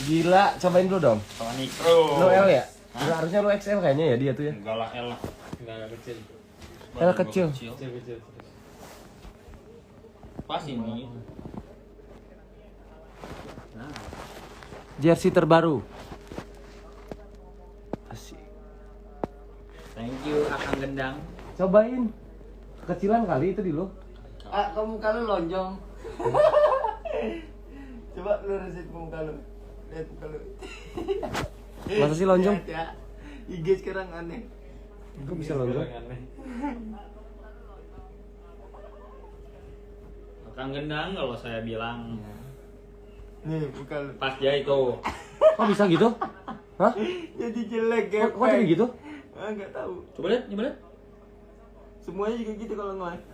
Gila, cobain dulu dong. Sama mikro. Lu L ya? Hah? Harusnya lu XL kayaknya ya dia tuh ya. Enggak lah L lah. Enggak kecil. L kecil. Kecil. Pas ini. Jersey terbaru. Asik. Thank you Akang Gendang. Cobain. Kecilan kali itu di lu. Ah, kamu muka lu lonjong. Coba lurusin muka lu. Lihat muka lu. Masa sih lonjong? Lihat ya. IG sekarang aneh. Kok bisa lonjong? Akang Gendang kalau saya bilang. Nih, muka lu. Pas ya itu. Kok bisa gitu? Hah? Jadi jelek gepeng. Kok jadi gitu? Ah, enggak tahu. Coba lihat. Semuanya juga gitu kalau nge-live.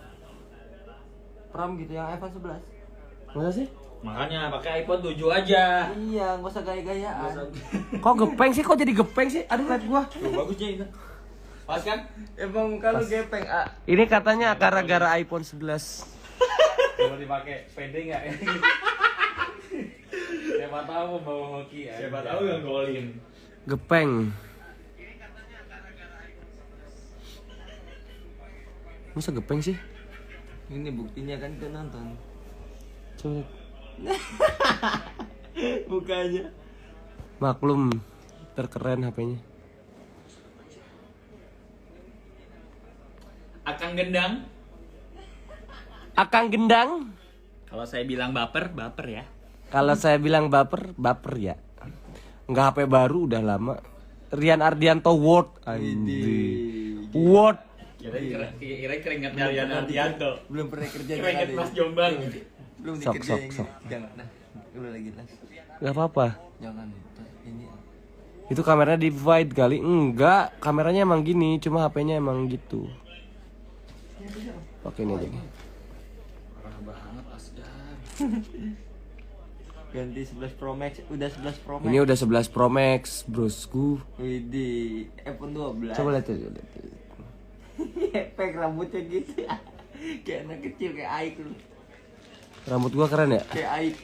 Pram gitu yang iPhone 11. Masa sih? Makanya pakai iPhone 7 aja. Iya, enggak usah gaya-gayaan. Kok gepeng sih? Kok jadi gepeng sih? Aduh, liat gua. Tuh, bagusnya itu. Pas kan? Emang muka lu gepeng, ah. Ini katanya gara-gara iPhone 11. Kalau dipakai pede nggak? Siapa tahu bawa hoki ya. Siapa tahu yang golin. Gepeng. Masa gepeng sih? Ini buktinya kan kita nonton. Coba. Mukanya. Maklum terkeren HP-nya. Akang Gendang. Akang Gendang. Kalau saya bilang baper ya. Kalau saya bilang baper ya. Enggak HP baru udah lama. Rian Ardianto Word. Anjir. Word. Kira keringatnya Rian Ardianto. Belum pernah kerja Keringat kali. Mas Jombang. Belum Sok, dikerjain. sok. Jangan. Nah, udah lagi las. Gak apa-apa. Jangan. Ini Itu kameranya di wide kali. Enggak, kameranya emang gini, cuma HP-nya emang gitu. Pakai ini aja nih. Parah banget Asgar. ganti 11 Pro Max, udah 11 Pro Max. Ini udah 11 Pro Max, brosku. Widih, iPhone 12. Coba lihat aja. Efek rambutnya gitu. Kayak anak kecil, kayak Aik lu. Rambut gua keren ya? Kayak Aik.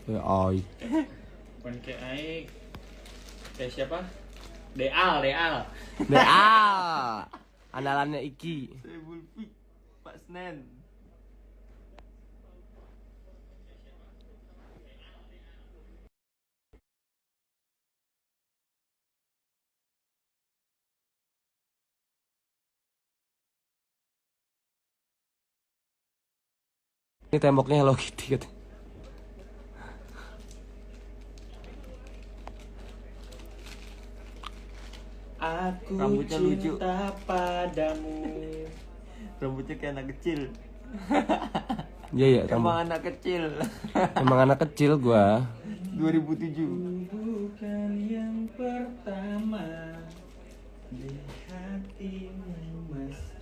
Ya, oi. Bukan kayak Aik. Kayak siapa? Deal. Deal. Andalannya Iki. Saya Bulfi, Pak Snen. Ini temboknya Hello Kitty katanya. Aku Rambutnya lucu. cinta padamu. Rambutnya kayak anak kecil. Iya ya, Emang anak kecil. emang anak kecil gua. 2007. Bukan yang pertama di hatimu meski.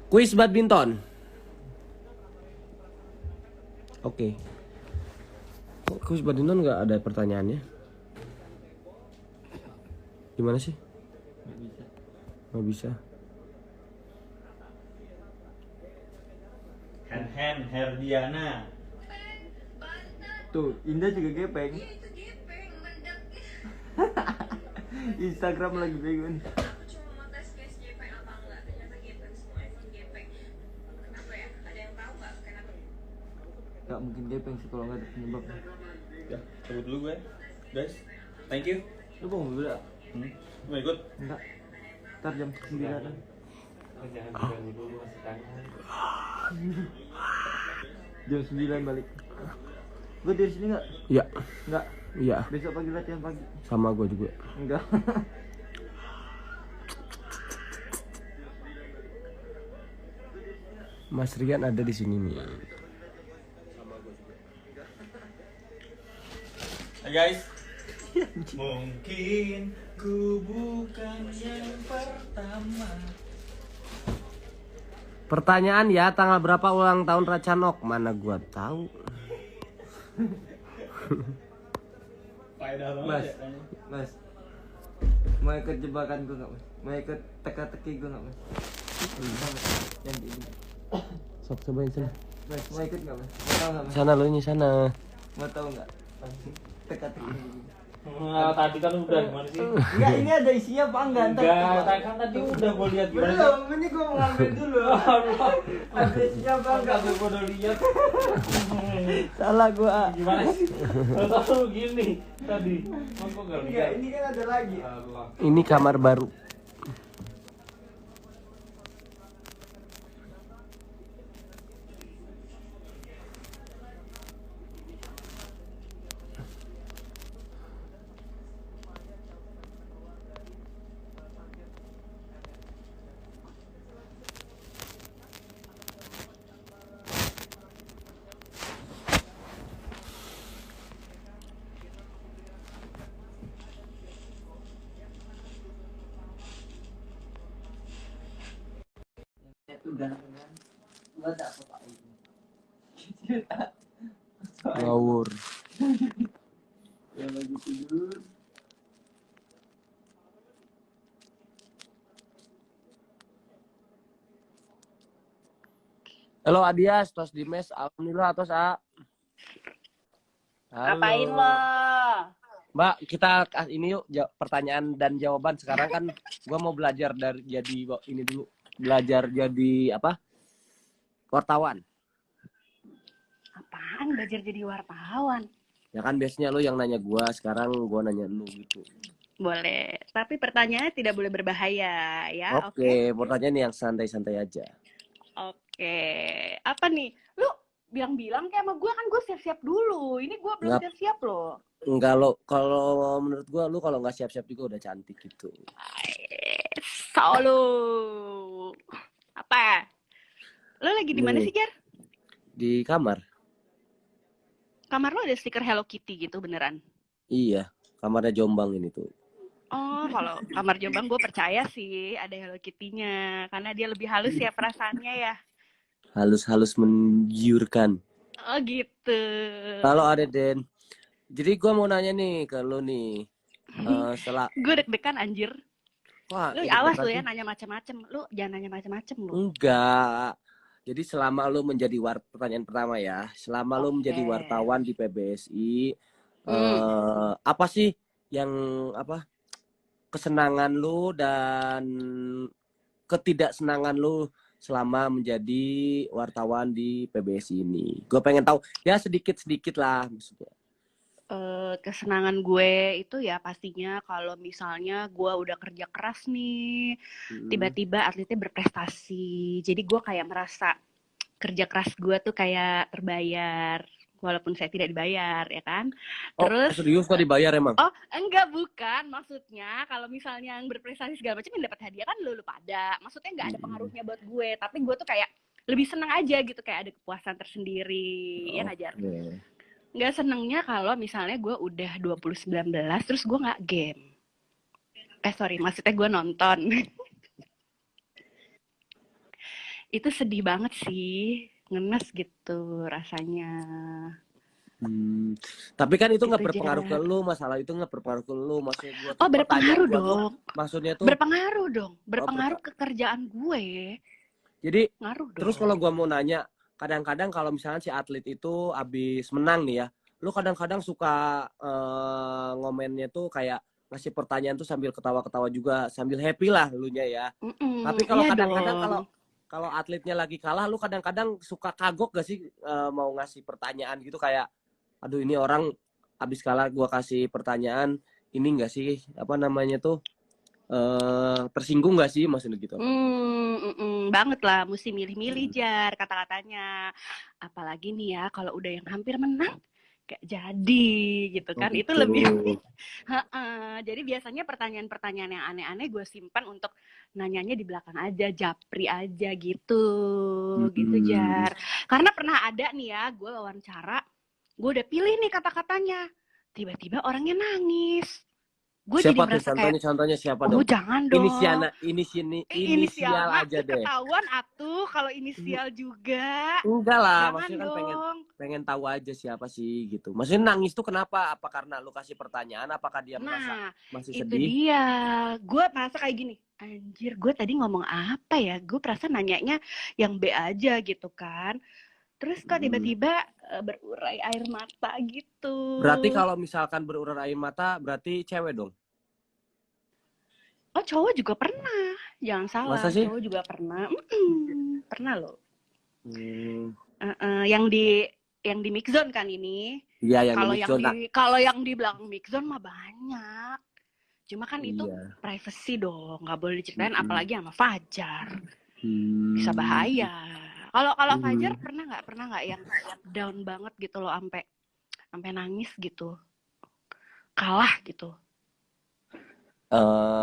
Kuis badminton. Oke. Kok kuis badminton nggak ada pertanyaannya? Gimana sih? Nggak bisa. Hen Herdiana. Tuh, Indah juga gepeng. Iya itu gepeng, mendak. Instagram lagi bego nih. Aku cuma mau tes guys gepeng apa enggak. Ternyata gepeng semua iPhone gepeng. Kenapa ya? Gak mungkin gepeng sih kalau nggak ada penyebabnya. Ya, cabut dulu gue. Guys, thank you. Lu mau mobil gak? Mau ikut? Enggak. Ntar jam 9-an. Jangan diganggu dulu masih tangan. Jam 9 balik. Gue dari sini nggak? Iya. Nggak. Iya. Besok pagi latihan pagi. Sama gue juga. Enggak. Mas Rian ada di sini nih. Hai guys. Mungkin ku bukan yang pertama. Pertanyaan ya, tanggal berapa ulang tahun Racanok? Mana gua tahu. Faedah banget Mas. ya kayaknya. Mas. Mau ikut jebakan gue nggak mas? Mau ikut teka-teki gue nggak mas? Yang ini. Sok cobain sana. Mas mau ikut nggak mas? Mau tahu nggak mas? Sana lu nya sana. Mau tahu nggak? Teka-teki. Tadi kan udah gimana sih? Enggak, ini ada isinya apa enggak? Enggak, kan tadi udah gue lihat gimana sih? Belum, ini gue mau ngambil dulu. Ada isinya apa enggak? Gue udah lihat. Salah gue. Gimana sih? Tahu gini tadi. Kok enggak Enggak, lihat? ini kan ada lagi. Allah. Ini kamar baru. Udah. Gua tak apa Ngawur. yang lagi tidur. Halo Adias, tos di mes. Alhamdulillah tos A. Halo. Ngapain lo? Mbak, kita ini yuk pertanyaan dan jawaban. Sekarang kan gua mau belajar dari jadi ini dulu. Belajar jadi apa? Wartawan. Apaan belajar jadi wartawan? Ya kan biasanya lu yang nanya gua, sekarang gua nanya lu gitu. Boleh, tapi pertanyaannya tidak boleh berbahaya ya. Oke, pertanyaan yang santai-santai aja. Oke. Apa nih? Lu bilang-bilang kayak sama gue kan gue siap-siap dulu. Ini gue belum Ngap. siap-siap loh. Enggak lo, kalau menurut gua lu kalau nggak siap-siap juga udah cantik gitu. Solo. Apa? Lo lagi di mana Nih. sih, Jar? Di kamar. Kamar lo ada stiker Hello Kitty gitu beneran? Iya, kamarnya Jombang ini tuh. Oh, kalau kamar Jombang gue percaya sih ada Hello Kitty-nya. Karena dia lebih halus ya perasaannya ya. Halus-halus menggiurkan. Oh gitu. Kalau ada Den. Jadi gua mau nanya nih ke lu nih. Setelah Gue deg-degan anjir. wah, Lu ini awas lu berarti- ya nanya macam-macam. Lu jangan nanya macam-macam lu. Enggak. Jadi selama lu menjadi pertanyaan pertama ya, selama lu Oke. menjadi wartawan di PBSI, apa sih yang apa kesenangan lu dan ketidaksenangan lu selama menjadi wartawan di PBSI ini? Gue pengen tahu ya sedikit-sedikit lah maksudnya. Kesenangan gue itu ya pastinya kalau misalnya gue udah kerja keras nih, tiba-tiba atletnya berprestasi. Jadi gue kayak merasa kerja keras gue tuh kayak terbayar, walaupun saya tidak dibayar, ya kan? Oh, Terus, serius kok dibayar emang? oh enggak bukan, maksudnya kalau misalnya yang berprestasi segala macam yang dapat hadiah kan lu pada. Maksudnya nggak ada pengaruhnya buat gue, tapi gue tuh kayak lebih seneng aja gitu, kayak ada kepuasan tersendiri, ya Najar? Oke. Nggak senengnya kalau misalnya gue udah 2019 terus gue nggak game. Sorry, maksudnya gue nonton. Itu sedih banget sih, ngenes gitu rasanya. Tapi kan itu nggak Gitu, berpengaruh Jar. ke lu, masalah itu nggak berpengaruh ke lu, maksudnya gua tuh Oh, berpengaruh pertanyaan gua tuh, dong. maksudnya tuh Berpengaruh dong. Berpengaruh ke kerjaan gue. jadi Ngaruh dong. terus kalau gua mau nanya, kadang-kadang kalau misalnya si atlet itu abis menang nih ya, lu kadang-kadang suka ngomennya tuh kayak ngasih pertanyaan tuh sambil ketawa-ketawa juga, sambil happy lah lu nya ya. Mm-mm, Tapi kalau iya kadang-kadang dong. kalau atletnya lagi kalah, lu kadang-kadang suka kagok gak sih mau ngasih pertanyaan gitu kayak, aduh ini orang abis kalah gua kasih pertanyaan, ini gak sih apa namanya tuh tersinggung gak sih maksudnya gitu? Banget lah, mesti milih-milih Jar kata-katanya. Apalagi nih ya kalau udah yang hampir menang gak jadi gitu kan. Itu Gitu. lebih jadi biasanya pertanyaan-pertanyaan yang aneh-aneh gue simpan untuk nanyanya di belakang aja, japri aja gitu. Gitu Jar. Karena pernah ada nih ya, gue wawancara, gue udah pilih nih kata-katanya. Tiba-tiba orangnya nangis. Gue jadi Siapa tuh merasa contohnya siapa oh dong? jangan dong. Inisial mah aja deh. ketahuan atuh kalau inisial juga. Enggak lah, Jangan maksudnya kan dong. pengen tahu aja siapa sih gitu. Maksudnya nangis tuh kenapa? Apa karena lu kasih pertanyaan? Apakah dia merasa masih itu sedih? dia. Gue merasa kayak gini. Anjir, gue tadi ngomong apa ya? Gue perasa nanyanya yang B aja gitu kan. Terus kok tiba-tiba berurai air mata gitu. Berarti kalau misalkan berurai air mata, berarti cewek dong? Oh, cowok juga pernah. Jangan salah, Masa sih? cowok juga pernah. Pernah loh. Hmm. Yang di mix zone kan ini. Iya, Kalau yang di belakang mix zone mah banyak. Cuma kan itu Iya. privacy dong, nggak boleh diceritain apalagi sama Fajar. Bisa Hmm. bahaya. Kalau Fajar pernah nggak yang down banget gitu loh, sampai nangis gitu, kalah gitu,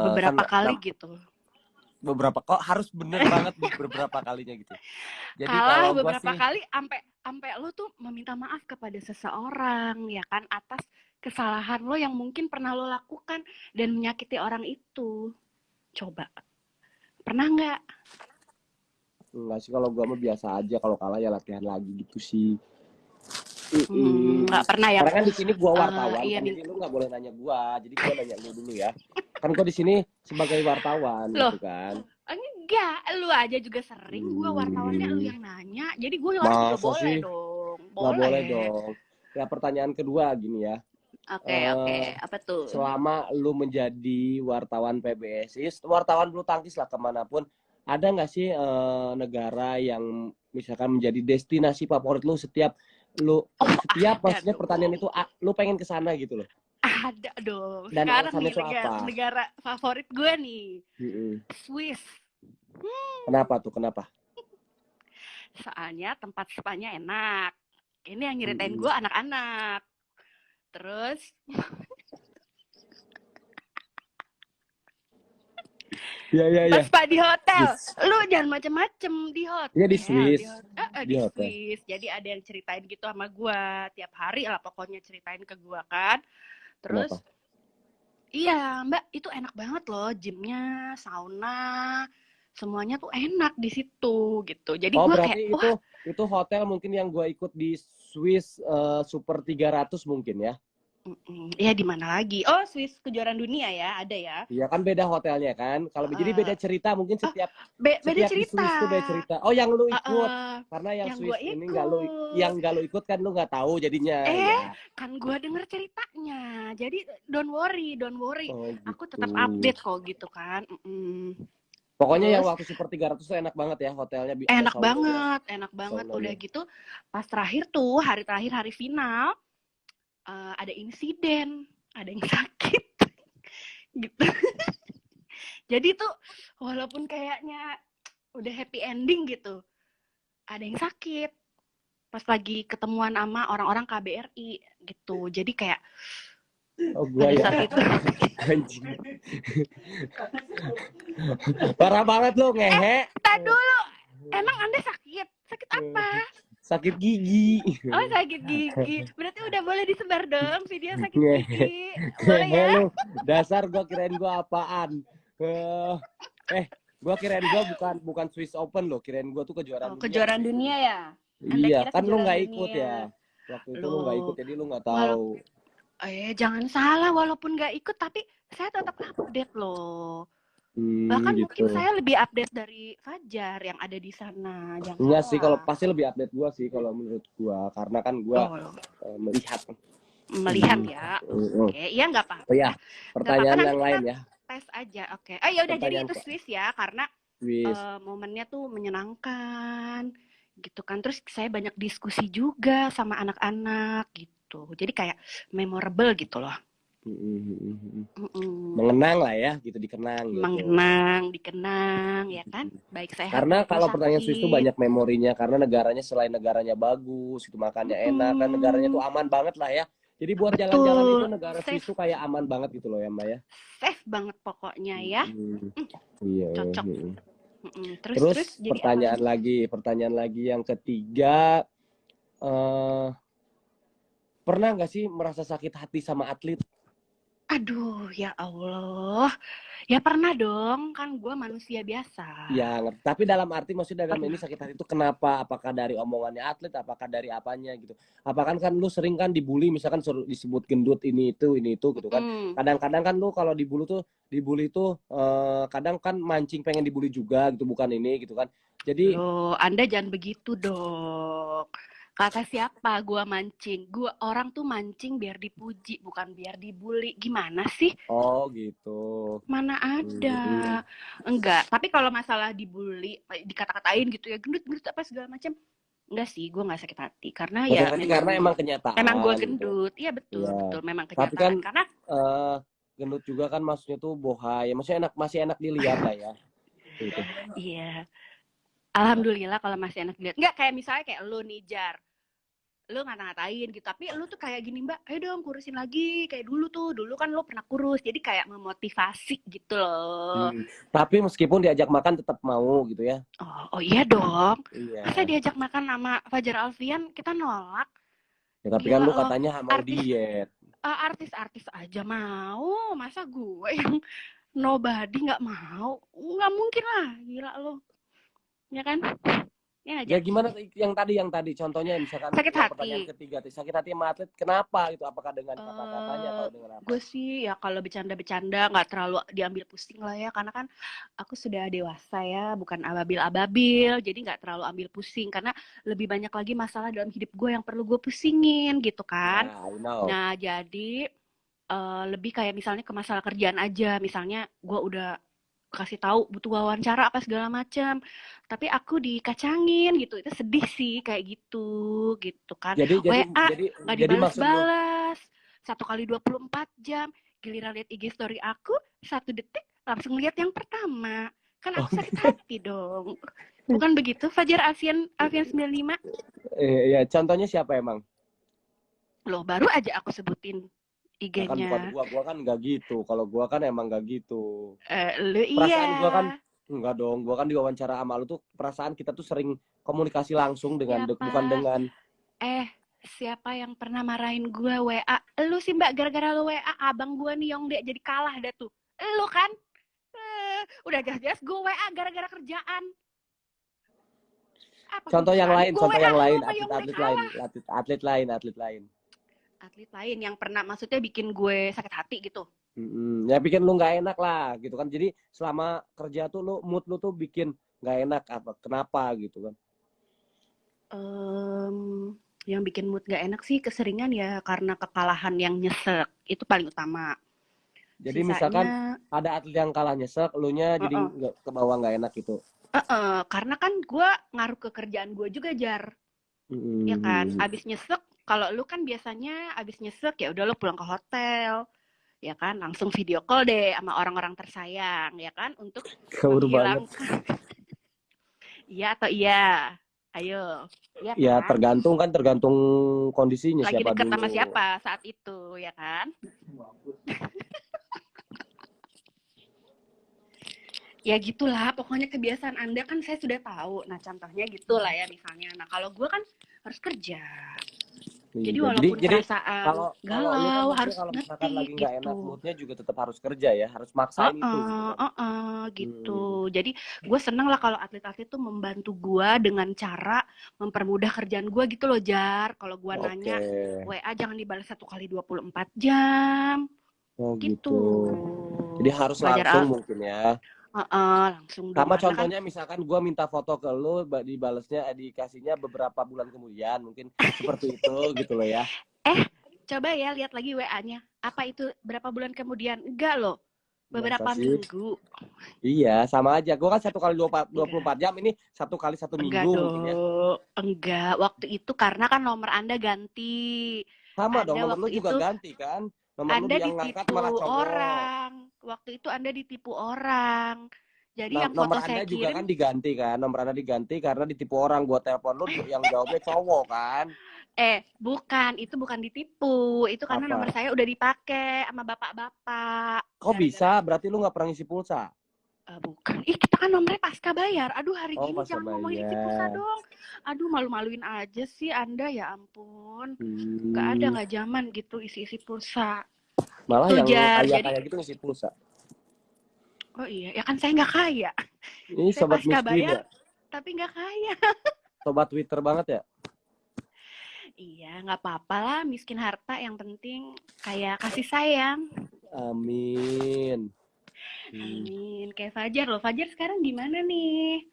beberapa kali gitu. Beberapa kok harus bener banget beberapa kalinya gitu. Jadi Kalah kalau gua beberapa sih, kali sampai lo tuh meminta maaf kepada seseorang ya kan atas kesalahan lo yang mungkin pernah lo lakukan dan menyakiti orang itu. Coba pernah nggak? enggak sih, kalau gua mah biasa aja, kalau kalah ya latihan lagi gitu sih. Nggak pernah ya. Karena kan di sini gua wartawan, iya, kan, jadi lu nggak boleh nanya gua, jadi gua nanya lu dulu ya. Kan gua di sini sebagai wartawan Loh. gitu kan. Enggak, lu aja juga sering, gue wartawannya lu yang nanya, jadi gue juga Masa boleh sih? dong. Nggak boleh dong. Ya pertanyaan kedua gini ya. Oke, apa tuh? Selama lu menjadi wartawan PBSI, wartawan bulu tangkis lah kemanapun, ada nggak sih negara yang misalkan menjadi destinasi favorit lu setiap ada maksudnya dong. pertanyaan itu lu pengen ke sana gitu loh. Ada dong. Dan Sekarang alasannya nih tuh apa? negara favorit gue nih, Swiss. Kenapa tuh? Kenapa? Soalnya tempat spanya enak. Ini yang nyeritain gue anak-anak. Terus Ya. pas spa di hotel, lu jangan macem-macem di hotel. Iya di Swiss. Di Swiss. Jadi ada yang ceritain gitu sama gue tiap hari lah, pokoknya ceritain ke gue kan. Terus Kenapa? iya Mbak, itu enak banget loh, gymnya, sauna, semuanya tuh enak di situ gitu. Jadi gue Berarti kayak itu hotel mungkin yang gue ikut di Swiss Super 300 mungkin ya? Ya di mana lagi? Oh, Swiss kejuaraan dunia ya, ada ya. Iya kan beda hotelnya kan. Kalau jadi beda cerita mungkin setiap beda di cerita. Swiss tuh beda cerita. Oh, yang lu ikut. Karena yang yang Swiss gua ini ikut. nggak lu ikut kan lu nggak tahu jadinya. Ya. Kan gue denger ceritanya. Jadi don't worry. Oh, Aku gitu. tetap update kok gitu kan. Pokoknya yang Terus, waktu Super 300 tuh enak banget ya hotelnya. enak banget. Saunanya. Udah gitu, pas terakhir tuh, hari final, ada insiden, ada yang sakit, gitu. Jadi tuh, walaupun kayaknya udah happy ending gitu, ada yang sakit. Pas lagi ketemuan sama orang-orang KBRI gitu. Jadi kayak Gua ya. saat itu. Anjing. Parah banget lu ngehe. Tak dulu. Emang Anda sakit? Sakit apa? Sakit gigi. Oh, sakit gigi. Berarti udah boleh disebar dong video sakit gigi. Boleh Ngehe ya? lu. Dasar gua kirain gua apaan. Gua kirain gua bukan Swiss Open loh. Kirain gua tuh kejuaraan dunia. Kejuaraan dunia ya? Anda Iya, kira kan lu nggak kejuaraan ikut dunia. ya. Waktu itu lu nggak ikut, jadi lu nggak tahu. Jangan salah, walaupun nggak ikut, tapi saya tetap update loh. Bahkan Gitu. mungkin saya lebih update dari Fajar yang ada di sana. Jangan Enggak salah. sih, kalau pasti lebih update gua sih kalau menurut gua, karena kan gua melihat. Ya. Oke, iya nggak apa-apa. Oh ya, pertanyaan Nggak apa-apa, yang nanti lain kita ya. tes aja. Oke. Ya udah, jadi Pertanyaan itu Swiss ya, karena Wis. momennya tuh menyenangkan gitu kan. Terus saya banyak diskusi juga sama anak-anak gitu. Jadi kayak memorable gitu loh. Mm-mm. Mengenang lah ya, gitu, dikenang gitu. Dikenang ya kan. Baik sehat Karena maupun kalau pertanyaan Swiss itu sakit. banyak memorinya, karena negaranya selain negaranya bagus, itu makannya enak, kan negaranya tuh aman banget lah ya. Jadi buat jalan-jalan itu Betul, negara Swiss safe, tuh kayak aman banget gitu loh ya Mbak ya. safe banget pokoknya ya. Iya. Cocok. Terus Terus jadi apa pertanyaan lagi yang ketiga, pernah nggak sih merasa sakit hati sama atlet? Aduh, ya Allah. Ya pernah dong, kan gue manusia biasa. Ya, tapi dalam arti maksudnya dalam Pernah. ini sakit hati itu kenapa? Apakah dari omongannya atlet, apakah dari apanya gitu? Apakah kan lu sering kan dibully, misalkan disebut gendut ini itu gitu kan? Kadang-kadang kan lu kalau dibully tuh kadang kan mancing pengen dibully juga gitu, bukan ini gitu kan? Jadi Loh, Anda jangan begitu dong. Kata siapa gua mancing? Orang tuh mancing biar dipuji, bukan biar dibully. Gimana sih? oh gitu. Mana ada. Enggak. Tapi kalau masalah dibully, dikata-katain gitu ya, gendut apa segala macam. Enggak sih, gue nggak sakit hati karena ya Karena emang kenyataan. memang gue gitu. gendut. Iya betul, Iya. betul memang Tapi kenyataan. kan Karena gendut juga kan maksudnya tuh bohai. Maksudnya masih enak dilihat lah ya. Gitu. iya. Alhamdulillah kalau masih enak dilihat. Enggak kayak misalnya kayak lu nih Jar. Lu ngata-ngatain gitu, tapi lu tuh kayak gini Mbak, ayo dong kurusin lagi kayak dulu tuh. Dulu kan lu pernah kurus, jadi kayak memotivasi gitu loh. Tapi meskipun diajak makan tetap mau gitu ya. Oh iya dong. Iya. Masa diajak makan sama Fajar Alfian kita nolak? Ya, tapi Gila kan lu loh. katanya mau diet. Artis-artis aja mau, masa gue yang nobody nggak mau? Nggak mungkin lah, gila lo. Ya kan? Ya Ya aja. gimana yang tadi contohnya misalkan Sakit hati. pertanyaan ketiga, sakit hati sama atlet kenapa gitu? Apakah dengan kata-katanya atau dengan apa? Gue sih ya kalau bercanda-bercanda nggak terlalu diambil pusing lah ya, karena kan aku sudah dewasa ya, bukan ababil-ababil, jadi nggak terlalu ambil pusing karena lebih banyak lagi masalah dalam hidup gue yang perlu gue pusingin gitu kan. Nah, I know. Nah jadi lebih kayak misalnya ke masalah kerjaan aja, misalnya gue udah kasih tahu butuh wawancara apa segala macam, tapi aku dikacangin gitu, itu sedih sih kayak gitu kan. Jadi WA nggak dibalas-balas 1 kali 24 jam, giliran lihat IG story aku 1 detik langsung lihat yang pertama, kan aku sakit hati dong. Bukan begitu Fajar Alfian 95? Iya, contohnya siapa emang? Loh baru aja aku sebutin IG-nya. Kan bukan gua kan nggak gitu. Kalau gua kan emang nggak gitu. Lu Perasaan iya. gua kan enggak dong. Gua kan diwawancara sama lu tuh perasaan kita tuh sering komunikasi langsung dengan bukan dengan siapa yang pernah marahin gue WA? Lu sih Mbak, gara-gara lu WA abang gue nih Yongde jadi kalah dah tuh. Lu kan? Udah jelas-jelas gue WA gara-gara kerjaan. Apa contoh yang lain, atlet lain. Atlet lain yang pernah maksudnya bikin gue sakit hati gitu. Ya bikin lu nggak enak lah gitu kan. Jadi selama kerja tuh mood lu tuh bikin nggak enak apa? Kenapa gitu kan? Yang bikin mood nggak enak sih keseringan ya karena kekalahan yang nyesek, itu paling utama. Jadi misalkan ada atlet yang kalah nyesek, elunya jadi ke bawah nggak enak gitu. Karena kan gue ngaruh ke kerjaan gue juga Jar. Ya kan, abis nyesek. Kalau lu kan biasanya abis nyesek ya udah lu pulang ke hotel, ya kan, langsung video call deh sama orang-orang tersayang, ya kan, untuk menghilangkan. Iya atau iya? Ayo. Ya kan? tergantung kondisinya. Lagi siapa deket dulu. sama siapa saat itu, ya kan? Ya gitulah, pokoknya kebiasaan Anda kan saya sudah tahu. Nah contohnya gitulah ya misalnya. Nah kalau gue kan harus kerja. Jadi walaupun perasaan galau harus ngerti lagi gitu. Gak enak moodnya juga tetap harus kerja ya, harus maksain itu. Gitu. Jadi gue seneng lah kalau atlet-atlet tuh membantu gue dengan cara mempermudah kerjaan gue gitu loh Jar. Kalau gue nanya WA jangan dibalas 1 kali 24 jam. Gitu. Jadi harus langsung mungkin ya. Langsung sama contohnya kan, misalkan gue minta foto ke lu, dibalasnya dikasihnya beberapa bulan kemudian, mungkin seperti itu gitu loh ya. Coba ya lihat lagi WA-nya, apa itu berapa bulan kemudian? Enggak loh, Beberapa Masa sih? minggu. Iya, sama aja. Gue kan 1 kali 24 Enggak. jam, ini 1 kali 1 Enggak minggu mungkin ya. dong. Enggak. Waktu itu karena kan nomor Anda ganti. Sama dong, Anda nomor lu waktu juga itu ganti kan. Nomor lu Anda yang ngangkat malah ditipu cowok. orang. Waktu itu Anda ditipu orang. Jadi yang Nomor foto saya Anda juga kan kirim, diganti kan. Nomor Anda diganti karena ditipu orang. Gua telepon lu yang jawabnya cowok kan. bukan, itu bukan ditipu. Itu karena nomor Apa? saya udah dipakai sama bapak-bapak. Kok Gara-gara, bisa? Berarti lu nggak pernah ngisi pulsa? bukan. Ih, kita kan nomornya pasca bayar. Aduh, hari Oh, gini pasca jangan ngomongin isi pulsa bayar. dong. Aduh, malu-maluin aja sih Anda, ya ampun. Nggak ada, Hmm. nggak zaman gitu isi-isi pulsa. Malah Tuh, yang Jar. Jadi, kaya-kaya gitu ngisi pulsa. oh iya, ya kan saya nggak kaya. Ini Saya sobat pasca miskin bayar, ya? tapi nggak kaya. Sobat Twitter banget ya? Iya, nggak apa-apa lah, miskin harta. Yang penting kayak kasih sayang. Amin. Amin. Kayak Fajar loh. Fajar sekarang gimana nih?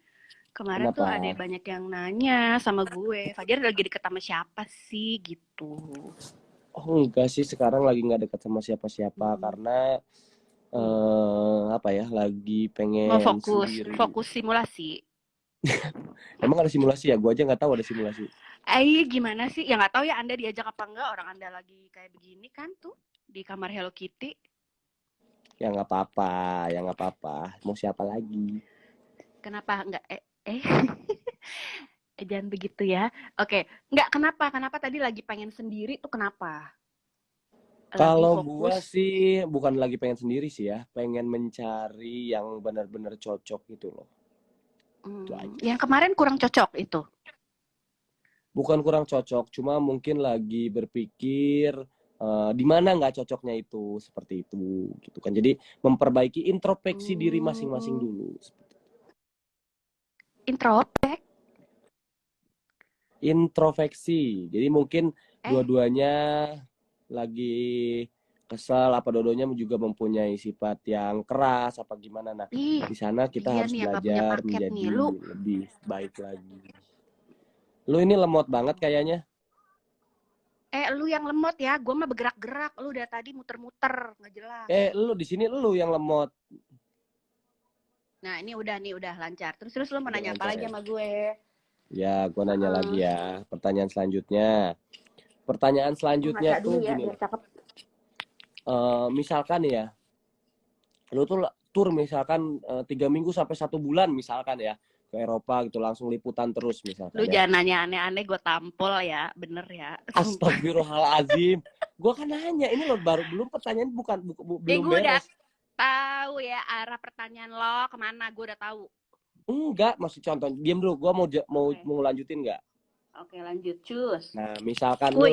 Kemarin tuh Kenapa? ada banyak yang nanya sama gue. Fajar lagi deket sama siapa sih gitu. Oh enggak sih, sekarang lagi nggak dekat sama siapa-siapa karena apa ya, lagi Mau pengen sendiri. fokus simulasi. Emang ada simulasi ya? Gua aja nggak tahu ada simulasi. Gimana sih? Ya nggak tahu ya Anda diajak apa enggak. Orang Anda lagi kayak begini kan tuh di kamar Hello Kitty. Ya nggak apa-apa, ya nggak apa-apa. Mau siapa lagi? Kenapa enggak? Jangan begitu ya. Oke, enggak, kenapa tadi lagi pengen sendiri tuh kenapa? Lagi Kalau fokus. gua sih bukan lagi pengen sendiri sih ya, pengen mencari yang benar-benar cocok gitu loh. Itu aja. Yang kemarin kurang cocok itu. Bukan kurang cocok, cuma mungkin lagi berpikir di mana nggak cocoknya itu, seperti itu gitu kan. Jadi memperbaiki introspeksi diri masing-masing dulu. Introspeksi. Jadi mungkin dua-duanya lagi kesal, apa dua-duanya juga mempunyai sifat yang keras apa gimana. Nah, di sana kita iya harus nih, apa punya belajar paket menjadi nih. Lu lebih baik lagi. Lu ini lemot banget kayaknya. lu yang lemot ya, gue mah bergerak-gerak. Lu udah tadi muter-muter, nggak jelas. Lu di sini lu yang lemot. Nah, ini udah lancar. Terus lu mau Udah nanya apa lancar lagi ya? sama gue? Ya, gue nanya lagi ya. Pertanyaan selanjutnya. Pertanyaan selanjutnya Ngaca tuh dulu ya, gini. biar cakep. Misalkan ya, lu tuh tur misalkan 3 minggu sampai 1 bulan misalkan ya ke Eropa gitu, langsung liputan terus misalkan Lu ya. jangan nanya aneh-aneh, gue tampol ya, bener ya. Astagfirullahalazim. Gue kan nanya, ini lo baru belum pertanyaan belum gue udah beres. tahu ya arah pertanyaan lo kemana, gue udah tahu. Enggak, maksud contoh, diam dulu. Gue mau lanjutin nggak? Oke, lanjut, cus. Nah, misalkan lu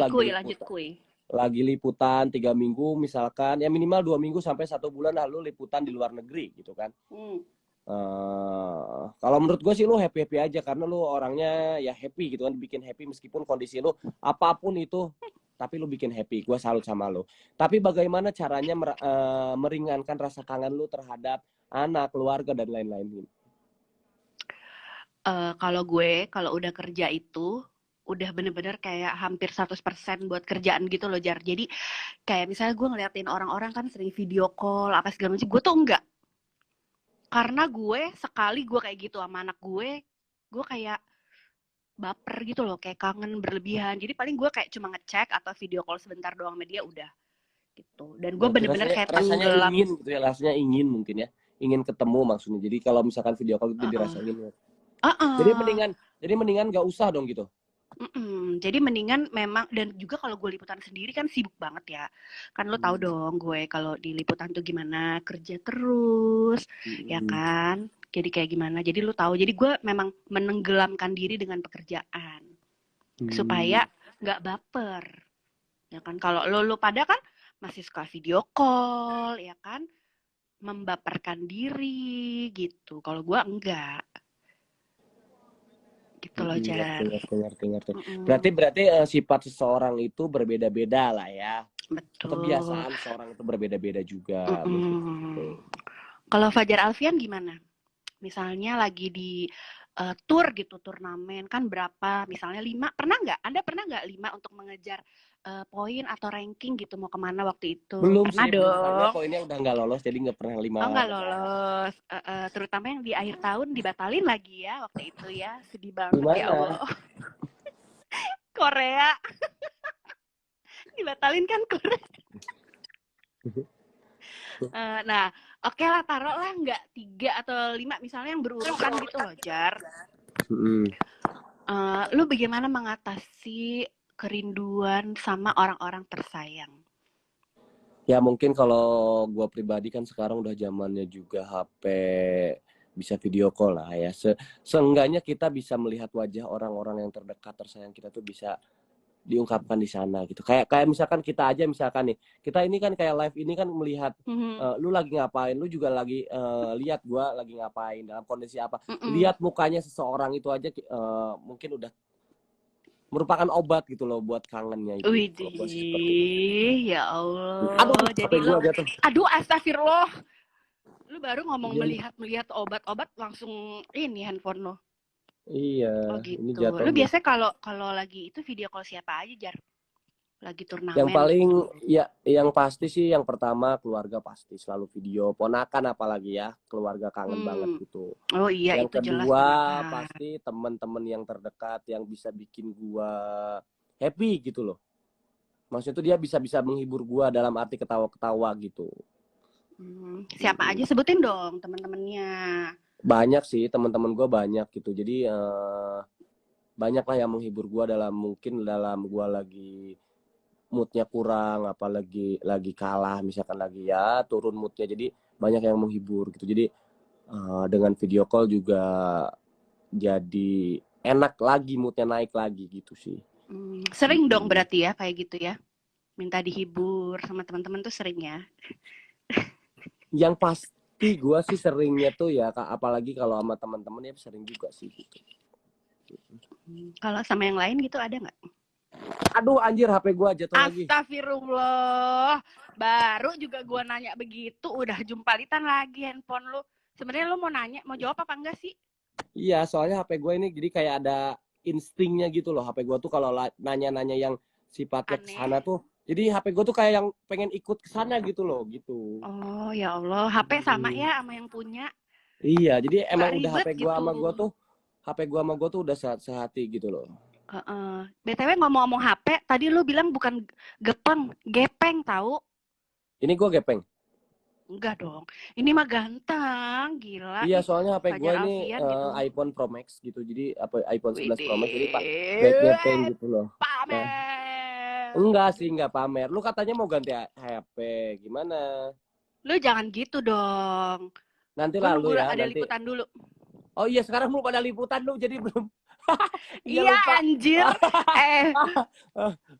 lagi liputan 3 minggu misalkan, ya minimal 2 minggu sampai 1 bulan lalu liputan di luar negeri gitu kan. Kalau menurut gue sih lu happy aja karena lu orangnya ya happy gitu kan, bikin happy meskipun kondisi lu apapun itu, tapi lu bikin happy. Gue salut sama lu. Tapi bagaimana caranya meringankan rasa kangen lu terhadap anak, keluarga dan lain-lain? Kalau udah kerja itu udah bener-bener kayak hampir 100% buat kerjaan gitu loh, Jar. Jadi kayak misalnya gue ngeliatin orang-orang kan sering video call apa segala macam, gue tuh enggak. Karena gue sekali gue kayak gitu sama anak gue kayak baper gitu loh, kayak kangen berlebihan. Jadi paling gue kayak cuma ngecek atau video call sebentar doang sama dia, udah gitu. Dan gue bener-bener kayak tenggelam. Ingin gitu ya, rasanya ingin mungkin ya, ingin ketemu maksudnya. Jadi kalau misalkan video call itu dirasain. Jadi mendingan gak usah dong gitu. Jadi mendingan memang, dan juga kalau gue liputan sendiri kan sibuk banget ya. Kan lo tahu dong gue kalau di liputan tuh gimana, kerja terus, ya kan? Jadi kayak gimana? Jadi lo tahu. Jadi gue memang menenggelamkan diri dengan pekerjaan supaya nggak baper, ya kan? Kalau lo pada kan masih suka video call, ya kan? Membaperkan diri gitu. Kalau gue enggak. Gitu loh, Jar. Ngerti. Berarti sifat seseorang itu berbeda-beda lah ya. Betul. Kebiasaan seseorang itu berbeda-beda juga. Kalau Fajar Alfian gimana? Misalnya lagi di tour gitu, turnamen kan berapa, misalnya 5, Anda pernah nggak 5 untuk mengejar poin atau ranking gitu mau kemana waktu itu? Belum Pernah sih, belum, soalnya dong. poinnya udah nggak lolos, jadi nggak pernah Oh 5 nggak negara. lolos, terutama yang di akhir tahun dibatalin lagi ya waktu itu ya, sedih banget ya Gimana? Allah. Korea dibatalin kan Korea. Nah, oke lah, taruh lah nggak 3 atau 5 misalnya yang berurutan gitu loh, Jar. Mm-mm. Lu bagaimana mengatasi kerinduan sama orang-orang tersayang? Ya mungkin kalau gua pribadi kan sekarang udah zamannya juga HP bisa video call lah ya. Seenggaknya kita bisa melihat wajah orang-orang yang terdekat tersayang kita tuh bisa diungkapkan di sana gitu. Kayak misalkan kita aja misalkan nih, kita ini kan kayak live ini kan melihat lu lagi ngapain, lu juga lagi lihat gua lagi ngapain dalam kondisi apa. Lihat mukanya seseorang itu aja mungkin udah merupakan obat gitu loh buat kangennya itu. Kalau gua sih seperti itu. Widih, ya Allah. Aduh, Jadi HP lu, gua jatuh. aduh astagfirullah. Lu baru ngomong Iya, melihat obat-obat langsung ini handphone lo. iya, Oh ini gitu. jatuh Lu nih. biasanya kalau lagi itu video call siapa aja, Jar? Lagi Yang turnamen paling gitu. ya yang pasti sih yang pertama keluarga pasti selalu video, ponakan apalagi ya, keluarga kangen banget gitu. Oh iya, Yang itu jelas kedua ponakan. pasti teman-teman yang terdekat yang bisa bikin gua happy gitu loh. Maksudnya tuh dia bisa menghibur gua dalam arti ketawa-ketawa gitu. Siapa aja sebutin dong teman-temannya. Banyak sih teman-teman gua banyak gitu. Jadi banyak lah yang menghibur gua mungkin dalam gua lagi moodnya kurang, apalagi lagi kalah, misalkan lagi ya turun moodnya, jadi banyak yang menghibur gitu. Jadi dengan video call juga jadi enak lagi, moodnya naik lagi gitu sih. Sering dong berarti ya kayak gitu ya, minta dihibur sama teman-teman tuh sering ya? Yang pasti gue sih seringnya tuh ya, apalagi kalau sama teman-teman ya sering juga sih gitu. Kalau sama yang lain gitu ada nggak? Aduh anjir, HP gue jatuh lagi. Astagfirullah, baru juga gue nanya begitu udah jumpalitan lagi handphone lu. Sebenarnya lu mau nanya, mau jawab apa enggak sih? Iya, soalnya HP gue ini jadi kayak ada instingnya gitu loh. HP gue tuh kalau nanya-nanya yang sifatnya kesana tuh, jadi HP gue tuh kayak yang pengen ikut kesana gitu loh, gitu. Oh ya Allah, HP sama ya sama yang punya. Iya, jadi emang Nggak udah ribet HP gue gitu. sama gue tuh, HP gue sama gue tuh udah sehati gitu loh. BTW ngomong-ngomong HP, tadi lu bilang bukan gepeng tahu? Ini gue gepeng. Enggak dong, ini mah ganteng, gila. Iya, soalnya HP gue Fajar ini Alfian gitu. iPhone Pro Max gitu, jadi iPhone 11 Pro Max, jadi pak Widih, gepeng gitu loh. pamer. Enggak sih, enggak pamer. Lu katanya mau ganti HP, gimana? Lu jangan gitu dong. Nanti Gua lalu nunggu ya, ada nanti. liputan dulu. Oh iya, sekarang belum ada liputan lu, jadi belum. Iya anjir. Lu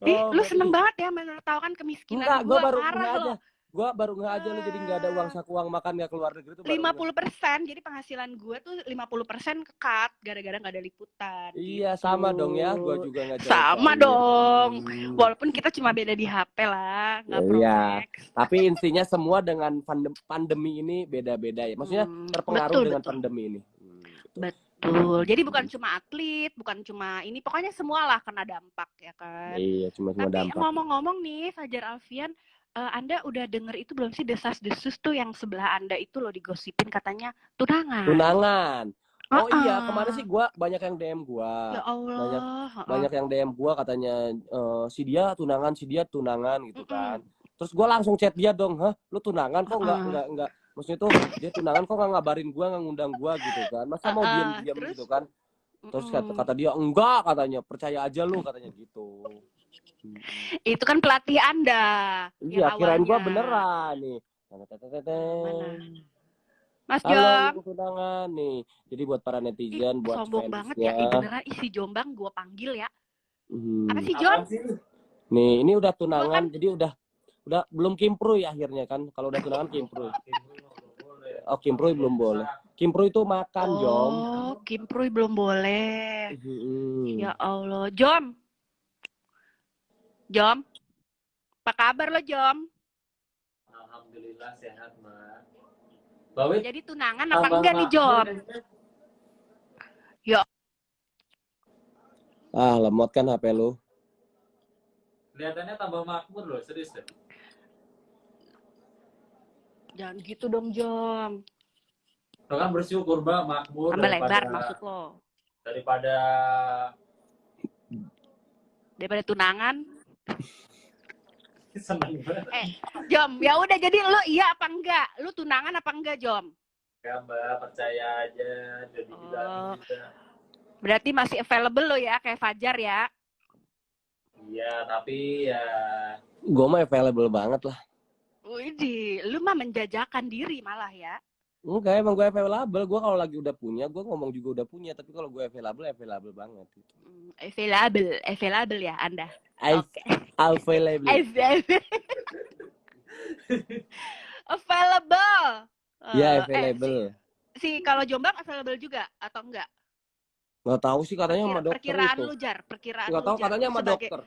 berarti... seneng banget ya menertawakan kemiskinan. Enggak, gue baru marah nggak aja. loh. Gue baru nggak aja lu, jadi nggak ada uang saku uang makan ya keluar negeri tuh. 50%, jadi penghasilan gue tuh 50% ke-cut gara-gara nggak ada liputan. Iya, gitu. sama dong ya, gue juga nggak sama dong. Walaupun kita cuma beda di HP lah, nggak Pro Iya, Max. tapi intinya semua dengan pandemi ini beda-beda ya. Maksudnya terpengaruh dengan pandemi ini. Betul. Jadi bukan cuma atlet, bukan cuma ini, pokoknya semua lah kena dampak ya kan. Iya, cuma dampak. Tapi ngomong-ngomong nih, Fajar Alfian, Anda udah denger itu belum sih desas-desus tuh yang sebelah Anda itu loh digosipin katanya tunangan. Tunangan. Oh iya, kemarin sih banyak yang DM gua. Ya Allah. Banyak yang DM gua katanya si dia tunangan gitu kan. Terus gua langsung chat dia dong, "Hah, lu tunangan kok enggak maksudnya tuh dia tunangan kok nggak ngabarin gua, nggak ngundang gua gitu kan. Masa mau diam-diam gitu kan?" Terus kata dia, "Enggak," katanya, "percaya aja lu," katanya gitu. Itu kan pelatih Anda. Iya, kirain gua beneran nih. Mana? Mas Halo, Jom. tunangan nih. Jadi buat para netizen, buat sombong banget ya. Beneran isi Jombang gua panggil ya. Apa sih Jom? Nih, ini udah tunangan, jadi udah belum kimpruy akhirnya kan. Kalau udah tunangan kimpruy. Oh, kimpruy belum boleh. Kimpruy itu makan, Jom. Oh, kimpruy belum boleh. Ya Allah, Jom. Apa kabar lo, Jom? Alhamdulillah sehat, Mbak. Jadi tunangan apa enggak nih, Jom? Ya, Ah, lemot kan HP lu. Kelihatannya tambah makmur loh, serius deh. jangan gitu dong, Jom. Lo kan bersyukur Mbak makmur Tambah lebar maksud lo. daripada Daripada tunangan. seneng banget. Jom, ya udah jadi lu iya apa enggak? Lu tunangan apa enggak, Jom? Ya Mbak, percaya aja. Jadi kita Oh. bisa. Berarti masih available lo ya, kayak Fajar ya. Iya, tapi ya Gue mah available banget lah. Widih, lu mah menjajakan diri malah ya. Enggak, emang gue available. Gue kalau lagi udah punya, gue ngomong juga udah punya. Tapi kalau gue available banget. Gitu. Available ya Anda. I- Oke. Available. Available. Ya, available. Si kalau Jombang available juga atau enggak? Nggak tahu sih katanya sama dokter Perkiraan itu. lu, Jar. Perkiraan Nggak lu, tahu Jar. katanya sama Sebagai- dokter.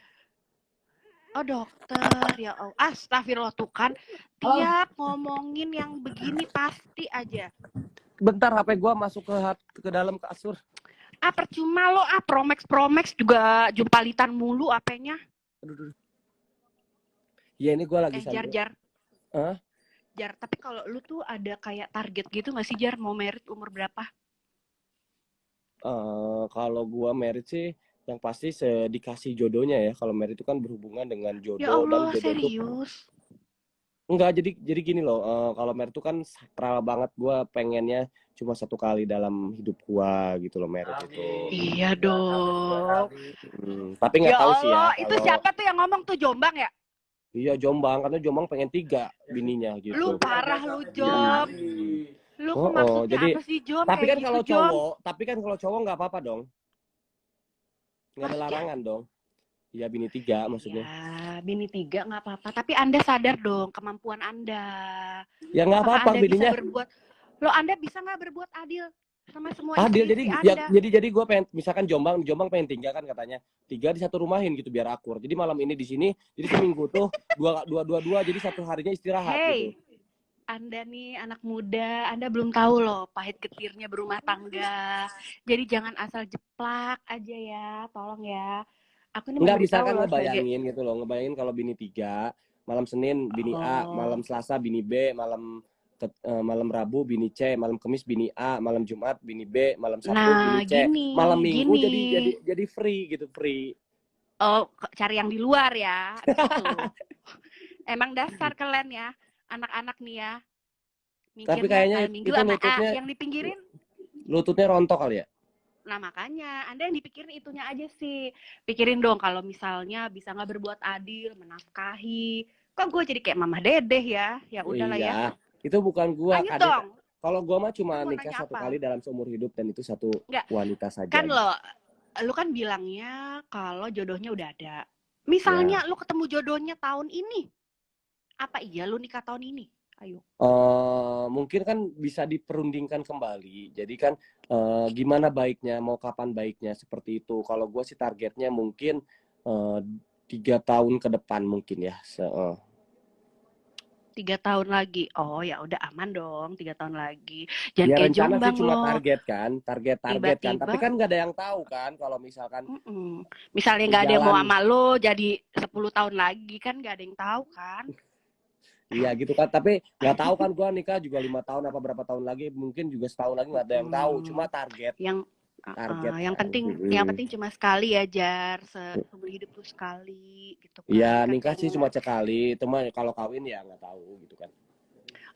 Oh dokter, ya Allah. Astagfirullah tuh kan. Tiap ngomongin yang begini pasti aja. Bentar HP gue masuk ke dalam kasur. Percuma lo, Promax juga jumpalitan mulu apanya. Aduh. Iya ini gue lagi Jar. Hah? Jar, tapi kalau lu tuh ada kayak target gitu nggak sih, Jar? Mau merit umur berapa? Kalau gue merit sih yang pasti dikasih jodohnya ya. Kalau merit itu kan berhubungan dengan jodoh Ya Allah, dan jodoh itu serius? enggak, jadi gini loh, kalau merit itu kan sakral banget. Gue pengennya cuma 1 kali dalam hidup gue gitu loh merit itu. Iya dong. Tapi nggak Ya tahu sih ya. Allah, itu kalau- siapa tuh yang ngomong tuh, Jombang ya? Iya Jombang, karena Jombang pengen 3 bininya gitu. Lu parah lu, Jom. Lu kok maksudnya jadi- apa sih, Jom? Tapi kan Kayak kalau gitu, Jom. cowok nggak apa-apa dong. Nggak ada Maksudnya? larangan dong. Iya bini 3 maksudnya. Ya, bini 3 nggak apa-apa. Tapi Anda sadar dong kemampuan Anda. Ya nggak Apakah apa-apa Anda bininya. bisa berbuat? Lo Anda bisa nggak berbuat adil sama semua Adil istri jadi Anda? jadi gue pengen misalkan Jombang pengen 3 kan katanya. 3 di satu rumahin gitu biar akur. Jadi malam ini di sini, jadi seminggu tuh dua jadi satu harinya istirahat Hey, gitu. Anda nih anak muda, Anda belum tahu loh pahit getirnya berumah tangga. Jadi jangan asal jeplak aja ya, tolong ya. Aku nih Enggak memberitahu misalkan loh sebagai ngebayangin gitu loh, ngebayangin kalau bini 3, malam Senin bini A, Oh. malam Selasa bini B, malam Rabu bini C, malam Kamis bini A, malam Jumat bini B, malam Sabtu Nah, bini C, malam Minggu gini. jadi free gitu, free. Oh, cari yang di luar ya. Gitu. Emang dasar kalian ya, anak-anak nih ya. Tapi Mikirnya kayaknya Minggu itu sama lututnya- yang dipinggirin. Lututnya rontok kali ya. Nah makanya Anda yang dipikirin itunya aja sih. Pikirin dong kalau misalnya bisa nggak berbuat adil, menafkahi. Kok gue jadi kayak Mama Dedeh ya? Ya udahlah ya. Iya, itu bukan gua. Lanjut Kadang- dong. Kalau gua mah cuma Kan gua nikah nanya 1 apa? kali dalam seumur hidup dan itu satu Nggak. wanita saja. Kan lu kan bilangnya kalau jodohnya udah ada. Misalnya lu ketemu jodohnya tahun ini. Apa iya lu nikah tahun ini? Ayo. Mungkin kan bisa diperundingkan kembali. Jadi kan gimana baiknya, mau kapan baiknya seperti itu. Kalau gue sih targetnya mungkin 3 tahun ke depan mungkin ya. 3 tahun lagi. Oh ya udah aman dong 3 tahun lagi. Ya Jangan kayak rencana sih Jombang cuma loh. target kan. Target kan. Tiba-tiba- Tapi kan nggak ada yang tahu kan kalau misalkan Misalnya nggak ada yang mau Jalan. sama lo jadi 10 tahun lagi kan nggak ada yang tahu kan. iya gitu kan. Tapi nggak tahu kan gue nikah juga 5 tahun apa berapa tahun lagi. Mungkin juga setahun lagi nggak ada yang tahu. Cuma target. Target Yang kan. yang penting cuma sekali ya Jar, seumur hidup tuh sekali gitu kan. Iya Kan nikah kayak sih gua. cuma sekali. Cuma kalau kawin ya nggak tahu gitu kan.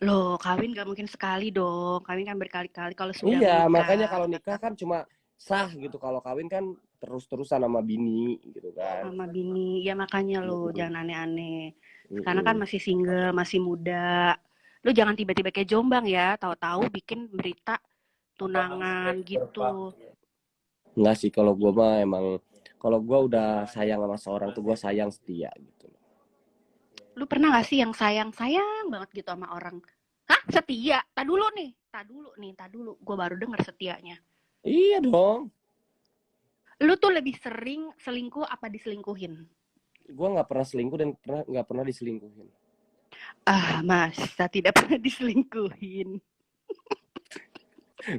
Loh, kawin gak mungkin sekali dong. Kawin kan berkali-kali kalau sudah Iya, menikah. makanya kalau nikah kan cuma sah gitu. Kalau kawin kan terus-terusan sama bini gitu kan. sama bini. Ya makanya lo Mm-mm. jangan aneh-aneh. Karena Mm-mm. kan masih single, masih muda. Lu jangan tiba-tiba kayak Jombang ya, tahu-tahu bikin berita tunangan gitu. Enggak sih, kalau gua mah emang kalau gua udah sayang sama seorang tuh gua sayang setia gitu. Lu pernah gak sih yang sayang banget gitu sama orang? Hah? Setia? Tak dulu nih. Gue baru denger setianya. Iya dong. Lu tuh lebih sering selingkuh apa diselingkuhin? Gua nggak pernah selingkuh dan nggak pernah diselingkuhin. Masa tidak pernah diselingkuhin?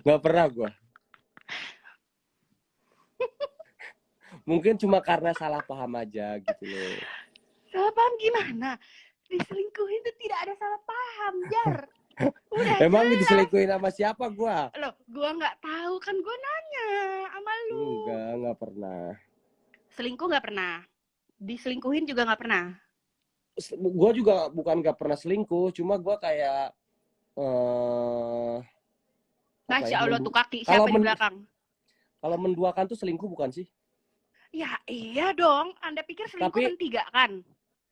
Nggak pernah gua. Mungkin cuma karena salah paham aja gitu loh. Salah paham gimana? Diselingkuhin tuh tidak ada salah paham, Jar. Udah Emang jelas. diselingkuhin sama siapa gua? Loh, gua nggak tahu kan, gua nanya sama lu. Enggak pernah. Selingkuh nggak pernah. Diselingkuhin juga nggak pernah. Gua juga bukan nggak pernah selingkuh, cuma gua kayak apa Masya ya, Allah tuh kaki kalau siapa di belakang? kalau menduakan tuh selingkuh bukan sih? Ya iya dong. Anda pikir selingkuh Tapi- mentiga kan?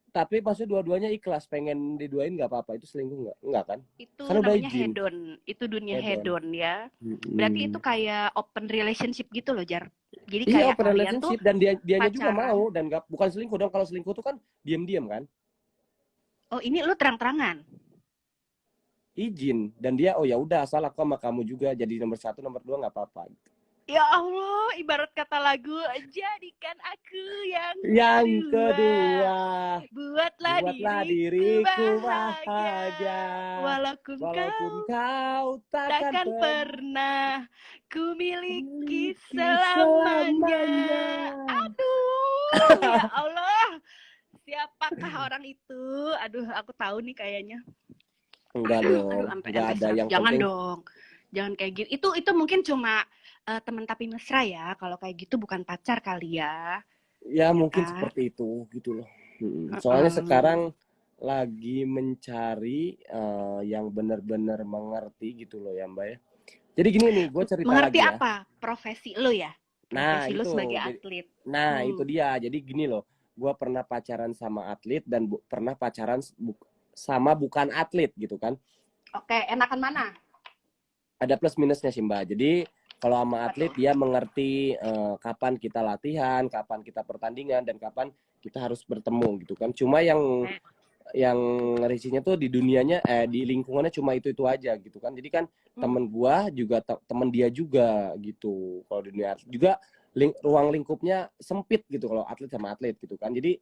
Tapi maksudnya dua-duanya ikhlas, pengen diduain nggak apa-apa, itu selingkuh nggak? Enggak kan? Itu Kan udah namanya izin. hedon. Itu dunia Hedon. hedon ya. Berarti itu kayak open relationship gitu loh, Jar. Jadi iya, kayak open kalian relationship tuh dan dianya juga pacaran. mau dan nggak, bukan selingkuh dong. Kalau selingkuh tuh kan diam-diam kan, Oh, ini lu terang-terangan. izin, dan dia oh ya udah asal aku sama kamu juga jadi nomor 1 nomor 2 nggak apa-apa. Ya Allah, ibarat kata lagu, jadikan aku Yang kedua, buatlah buatlah diriku diriku bahagia. bahagia, Walaupun walaupun kau kau takkan takkan pernah ku miliki memiliki selamanya. selamanya. Aduh, ya Allah. Siapakah orang itu? Aduh, aku tahu nih kayaknya. Enggak Aduh, dong, sampai enggak ada yang jangan penting. dong. Jangan kayak gitu. Itu mungkin cuma teman tapi mesra ya. Kalau kayak gitu bukan pacar kali ya. Ya mungkin kan? seperti itu gitu loh. Soalnya sekarang lagi mencari yang benar-benar mengerti gitu loh ya Mbak ya. Jadi gini nih, gue cerita Mengerti lagi ya. apa? Profesi lo ya? Nah Profesi lo itu, sebagai atlet. nah itu dia. Jadi gini loh, gue pernah pacaran sama atlet dan pernah pacaran sama bukan atlet gitu kan. Oke, enakan mana? Ada plus minusnya sih Mbak. Jadi kalau sama atlet dia mengerti kapan kita latihan, kapan kita pertandingan, dan kapan kita harus bertemu gitu kan. Cuma yang risihnya tuh di dunianya di lingkungannya cuma itu aja gitu kan. Jadi kan temen gua juga temen dia juga gitu. Kalau di dunia juga ruang lingkupnya sempit gitu kalau atlet sama atlet gitu kan. Jadi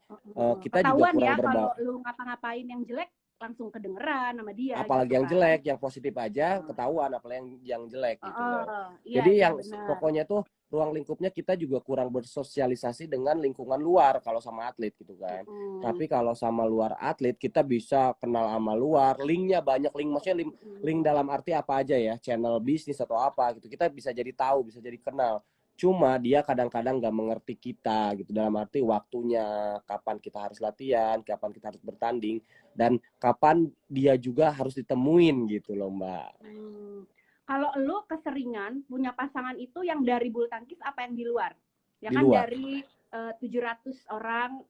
kita juga Ketahuan kurang ya kalau lu ngapa-ngapain yang jelek langsung kedengeran sama dia. apalagi gitu yang kan. jelek, yang positif aja ketahuan, apalagi yang jelek gitu loh. Iya, Jadi iya, yang benar. pokoknya tuh ruang lingkupnya kita juga kurang bersosialisasi dengan lingkungan luar kalau sama atlet gitu kan. Tapi kalau sama luar atlet kita bisa kenal sama luar, linknya banyak, maksudnya link dalam arti apa aja ya, channel bisnis atau apa gitu. Kita bisa jadi tahu, bisa jadi kenal. Cuma dia kadang-kadang nggak mengerti kita gitu, dalam arti waktunya, kapan kita harus latihan, kapan kita harus bertanding, dan kapan dia juga harus ditemuin gitu loh Mbak. Kalau lu keseringan punya pasangan itu yang dari bulu tangkis apa yang di luar? Ya Di kan luar. dari 700 orang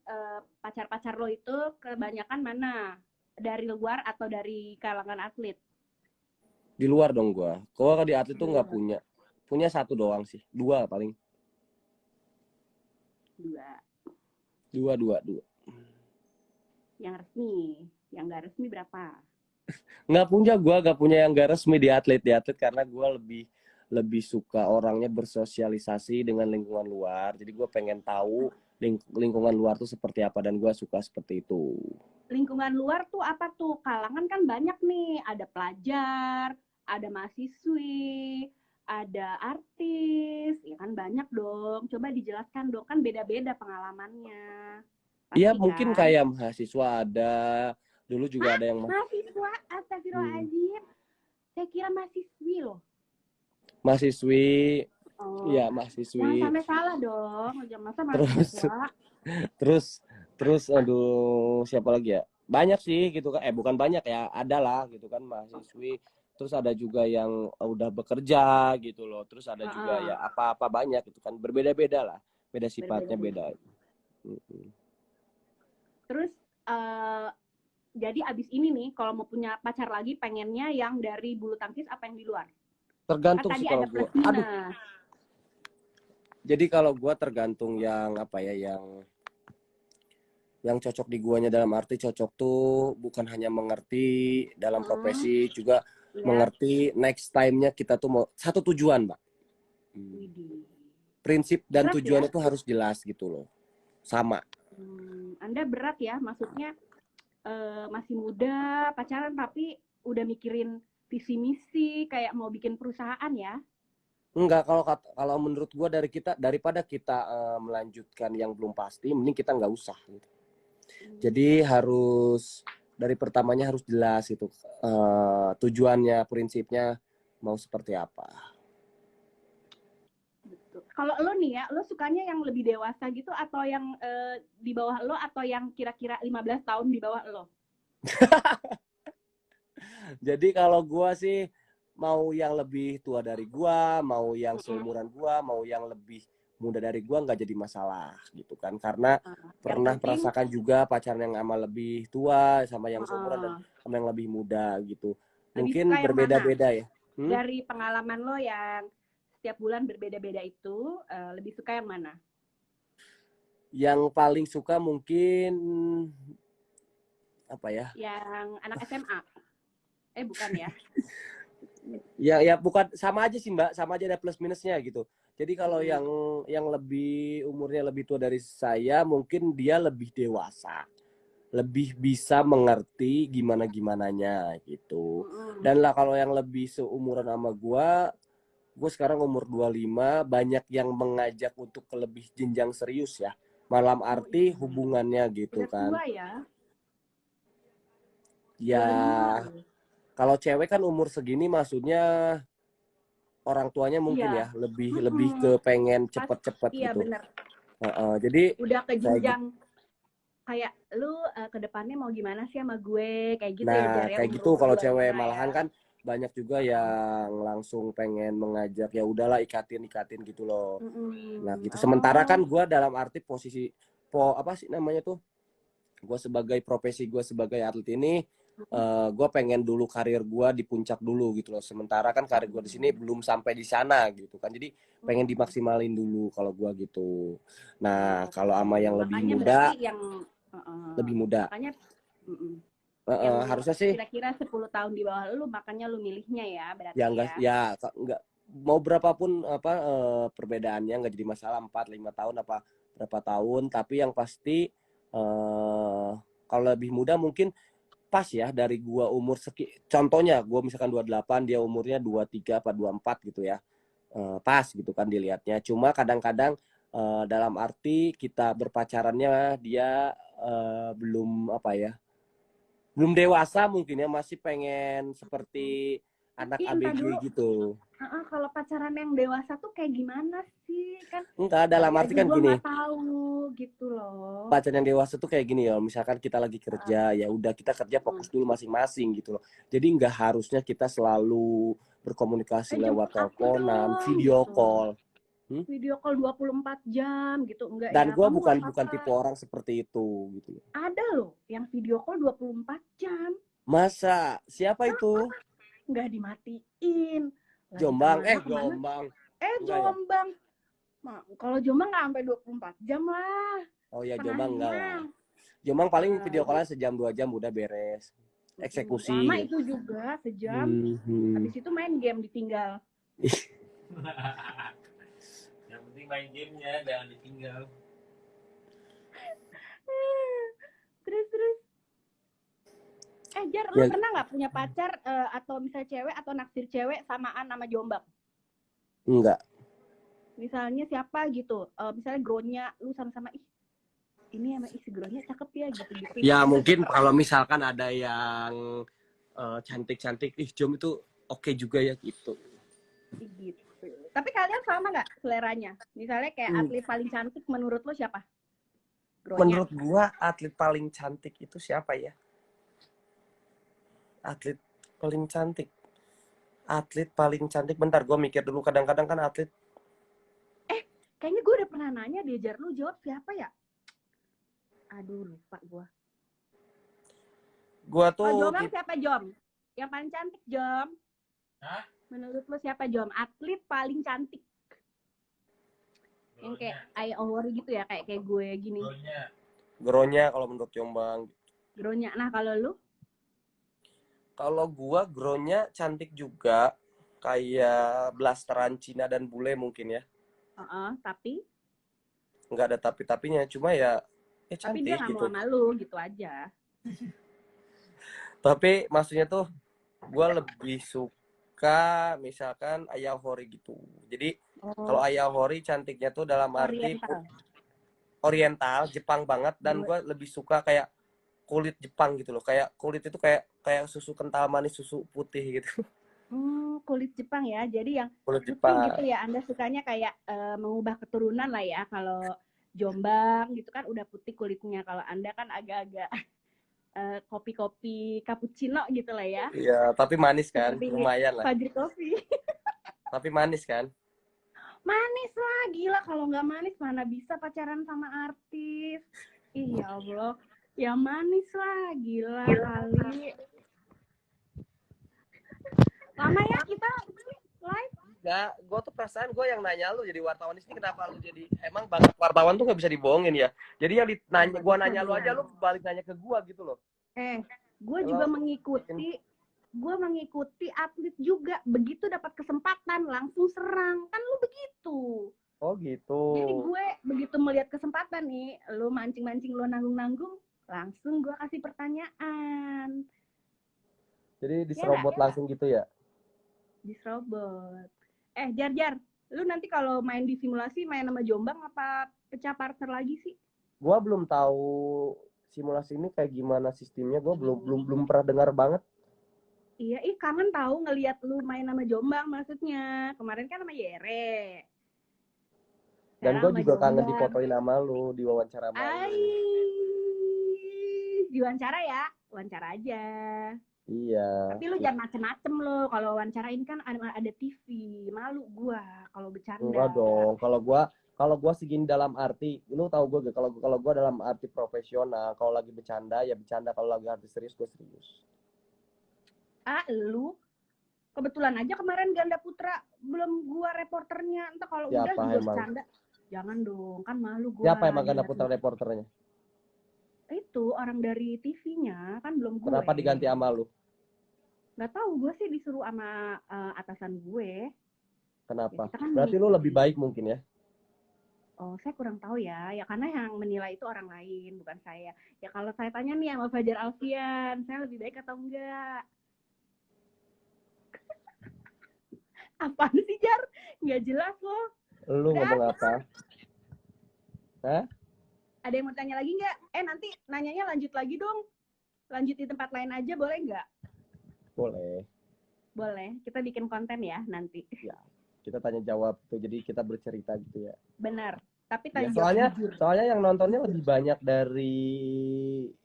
pacar-pacar lo itu kebanyakan mana? Dari luar atau dari kalangan atlet? Di luar dong gua. Kalau di atlet tuh nggak punya satu doang sih, dua paling. Dua. Yang resmi, yang nggak resmi berapa? Nggak punya yang nggak resmi di atlet karena gua lebih suka orangnya bersosialisasi dengan lingkungan luar. Jadi gua pengen tahu lingkungan luar tuh seperti apa, dan gua suka seperti itu. Lingkungan luar tuh apa tuh? Kalangan kan banyak nih, ada pelajar, ada mahasiswi, ada artis, ya kan banyak dong. Coba dijelaskan dong, kan beda-beda pengalamannya. Iya, Pasti mungkin kan? kayak mahasiswa ada, dulu juga ada yang Mahasiswa, astagfirullahaladzim. Saya kira mahasiswi loh. mahasiswi, Oh, ya jangan mahasiswi. sampai salah dong. Jangan masa Terus mahasiswa. terus aduh, siapa lagi ya? Banyak sih gitu kan. Bukan banyak ya, ada lah gitu kan mahasiswi. Terus ada juga yang udah bekerja gitu loh. Terus ada juga ya apa-apa banyak gitu kan. Berbeda-beda lah. Beda sifatnya beda. Terus jadi abis ini nih kalau mau punya pacar lagi pengennya yang dari bulu tangkis apa yang di luar? Tergantung Kan sih tadi kalau ada gua. plus minus. Aduh. Jadi kalau gua tergantung yang apa ya, yang cocok di guanya, dalam arti cocok tuh bukan hanya mengerti dalam profesi, juga mengerti next time-nya kita tuh mau satu tujuan, Mbak. Prinsip dan Berat tujuannya ya? tuh harus jelas gitu loh. Sama. Anda berat ya, maksudnya masih muda, pacaran tapi udah mikirin visi misi kayak mau bikin perusahaan ya? Enggak, kalau menurut gua daripada kita melanjutkan yang belum pasti, mending kita nggak usah gitu. Jadi harus dari pertamanya harus jelas gitu, tujuannya, prinsipnya mau seperti apa. Betul. Kalau lo nih ya, lo sukanya yang lebih dewasa gitu atau yang di bawah lo atau yang kira-kira 15 tahun di bawah lo? Jadi kalau gua sih mau yang lebih tua dari gua, mau yang seumuran gua, mau yang lebih muda dari gua nggak jadi masalah gitu kan. Karena Yang pernah penting merasakan juga pacaran yang sama lebih tua sama yang seumuran dan uh, sama yang lebih muda gitu. lebih Mungkin suka yang mana? berbeda-beda ya. Dari pengalaman lo yang setiap bulan berbeda-beda itu, lebih suka yang mana? Yang paling suka mungkin apa ya? Yang anak SMA? Bukan ya? Ya bukan, sama aja sih Mbak, sama aja ada plus minusnya gitu. Jadi kalau Hmm. yang lebih umurnya lebih tua dari saya, mungkin dia lebih dewasa, lebih bisa mengerti gimana-gimananya gitu. Dan lah kalau yang lebih seumuran sama gue sekarang umur 25, banyak yang mengajak untuk ke lebih jenjang serius ya. Malam arti hubungannya gitu Udah kan. tua ya? Ya, 25. kalau cewek kan umur segini maksudnya orang tuanya mungkin Iya. ya lebih ke pengen cepet-cepet Iya gitu. bener. Jadi Udah ke kayak gitu. jenjang kayak lu ke depannya mau gimana sih sama gue kayak gitu ya Nah, Jar ya, kayak gitu umur-umur kalau 25 cewek ya. malahan kan banyak juga yang langsung pengen mengajak, ya udahlah ikatin gitu loh. Nah, gitu. Sementara kan gue dalam arti posisi apa sih namanya tuh? Gue sebagai profesi gue sebagai atlet ini, gue pengen dulu karir gue di puncak dulu gitu loh. Sementara kan karir gue di sini belum sampai di sana gitu kan. Jadi pengen dimaksimalin dulu kalau gue gitu. Nah, kalau sama yang lebih Makanya muda, berarti yang lebih muda. makanya yang Harusnya sih kira-kira 10 tahun di bawah lu, makanya lu milihnya ya berarti ya ya. enggak mau berapapun apa perbedaannya nggak jadi masalah, 4-5 tahun apa berapa tahun, tapi yang pasti kalau lebih muda mungkin pas ya dari gua umur contohnya gua misalkan 28, dia umurnya 23 apa 24 gitu ya. Pas gitu kan dilihatnya. Cuma kadang-kadang dalam arti kita berpacarannya dia belum apa ya? Belum dewasa mungkin ya, masih pengen seperti anak Tapi entar ABG dulu, gitu. kalau pacaran yang dewasa tuh kayak gimana sih? Kan Enggak, dalam kali arti aja kan gue gini, nggak tahu gitu loh. pacaran yang dewasa tuh kayak gini ya, misalkan kita lagi kerja, ya udah kita kerja fokus dulu masing-masing gitu loh. Jadi nggak harusnya kita selalu berkomunikasi lewat Jemput aku teleponan, dong, video gitu. call. Video call 24 jam gitu, enggak Dan ya? gue Kamu bukan nggak apa-apa. tipe orang seperti itu gitu. Ada loh yang video call 24 jam. Masa? Siapa itu? Nggak dimatiin. Lagi Jombang? kemana. Jombang. Enggak ya? Jombang. Kalau Jombang nggak sampai 24 jam lah. Oh ya, Jombang enggak Setengahnya. lah. Jombang paling video call sejam 2 jam udah beres. Eksekusi. Lama itu juga sejam. Habis itu main game ditinggal. Yang penting main gamenya, jangan ditinggal. Terus. Jar, lu pernah nggak punya pacar atau misalnya cewek atau naksir cewek samaan sama Jombang? Enggak. Misalnya siapa gitu, misalnya Gronya, lu sama-sama, ini sama si Gronya cakep ya gitu-gitu. Ya mungkin kalau misalkan ada yang cantik-cantik, Jom itu oke juga ya gitu. Gitu. Tapi kalian sama nggak seleranya? Misalnya kayak atlet paling cantik menurut lo siapa? Gronya. Menurut gua atlet paling cantik itu siapa ya? Atlet paling cantik. Bentar gua mikir dulu, kadang-kadang kan atlet. Kayaknya gue udah pernah nanya deh, Jar, lu jawab siapa ya? Aduh, lupa gua. Gua tuh Jombang siapa, Jom? Yang paling cantik, Jom? Hah? Menurut lo siapa, Jom? Atlet paling cantik. Yang kayak I over gitu ya, kayak gue gini. Gronya kalau menurut Jombang. Gronya. Nah, kalau lu? Kalau gua Gronya cantik juga, kayak blasteran Cina dan bule mungkin ya. Tapi nggak ada tapi-tapinya, cuma ya cantik tapi dia nggak gitu. mau sama lu gitu aja. Tapi maksudnya tuh gue lebih suka suka misalkan Ayahori gitu. Jadi kalau Oh, Ayahori cantiknya tuh dalam arti Oriental. oriental, Jepang banget, dan Gue gue lebih suka kayak kulit Jepang gitu loh. Kayak kulit itu kayak kayak susu kental manis, susu putih gitu. kulit Jepang ya. Jadi yang Kulit putih Jepang. gitu ya. Anda sukanya kayak mengubah keturunan lah ya. Kalau Jombang gitu kan udah putih kulitnya. Kalau Anda kan agak-agak kopi-kopi cappuccino gitu lah ya. Iya, tapi manis kan, Seperti lumayan lah. Fajri Coffee. Tapi manis kan. Manis lah, gila. Kalau nggak manis mana bisa pacaran sama artis. Ih, ya Allah. Ya manis lah, gila kali. Lama ya kita live? Nggak, gue tuh perasaan gue yang nanya lu jadi wartawan di sini, kenapa lu jadi emang bakat wartawan tuh nggak bisa dibohongin ya. Jadi yang ditanya, gue nanya lu aja, lu balik nanya ke gue gitu loh. Gue juga mengikuti atlet juga. Begitu dapat kesempatan langsung serang. Kan lu begitu. Oh gitu. Jadi gue begitu melihat kesempatan nih, lu mancing-mancing, lu nanggung-nanggung, langsung gue kasih pertanyaan. Jadi diserobot langsung gitu ya? Diserobot. Jar, lu nanti kalau main di simulasi main sama Jombang apa pecah partner lagi sih? Gua belum tahu simulasi ini kayak gimana sistemnya. Gua belum pernah dengar banget. Iya, kangen tahu ngelihat lu main sama Jombang maksudnya. Kemarin kan sama Yere. Dan gue Sekarang sama juga kangen Jombang. difotoin sama lu, diwawancara sama lu. Diwawancara ya, wawancara aja. Iya. Tapi lu jangan macem-macem lo. Kalau wawancara ini kan ada TV. Malu gua kalau bercanda. Enggak dong. Kalau gua segini dalam arti, lu tahu gue gak? Kalau gua dalam arti profesional, kalau lagi bercanda ya bercanda, kalau lagi arti serius gue serius. Lu kebetulan aja kemarin ganda putra belum gua reporternya. Entah kalau udah Siapa juga emang? bercanda. Jangan dong, kan malu gua. Siapa emang ganda putra reporternya? Itu orang dari TV-nya, kan belum gue. Kenapa diganti sama lu? Nggak tahu, gue sih disuruh sama atasan gue. Kenapa? Ya, kan Berarti lu lebih baik mungkin ya? Oh, saya kurang tahu ya. Ya karena yang menilai itu orang lain, bukan saya. Ya kalau saya tanya nih sama Fajar Alfian, saya lebih baik atau enggak? Apaan sih, Jar? Nggak jelas loh. Lu ngomong apa? Hah? Ada yang mau tanya lagi nggak? Nanti nanyanya lanjut lagi dong. Lanjut di tempat lain aja, boleh nggak? Boleh. Boleh. Kita bikin konten ya nanti. Ya, kita tanya jawab tuh, jadi kita bercerita gitu ya. Benar. Tapi Ya, tanya jawab jujur. soalnya yang nontonnya lebih banyak dari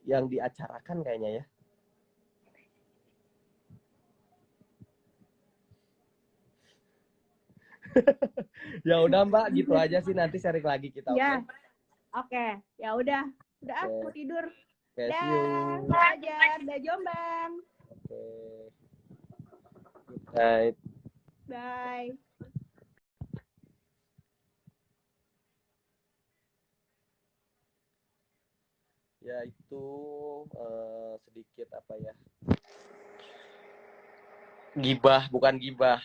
yang diacarakan kayaknya ya. Ya udah Mbak, gitu aja sih, nanti sharing lagi kita. Ya. Oke. Ya udah. Udah aku tidur. Okay, Dah. see you. Fajar, dah Jombang. Oke. Good night. Bye. Ya itu sedikit apa ya? Gibah, bukan gibah.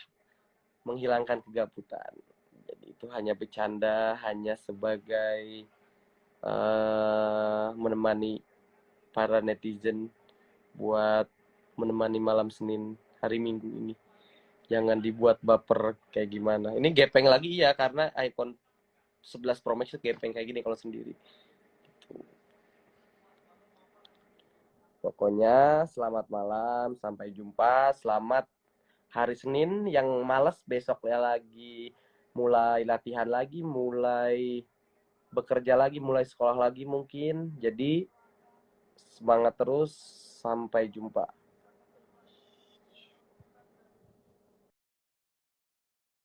Menghilangkan kegabutan. Jadi itu hanya bercanda, hanya sebagai menemani para netizen buat menemani malam Senin hari Minggu ini. Jangan dibuat baper kayak gimana. Ini gepeng lagi ya, karena iPhone 11 Pro Max itu gepeng kayak gini kalau sendiri. Gitu. Pokoknya selamat malam, sampai jumpa. Selamat hari Senin. Yang males besoknya lagi mulai latihan lagi, mulai bekerja lagi, mulai sekolah lagi mungkin. Jadi semangat terus, sampai jumpa.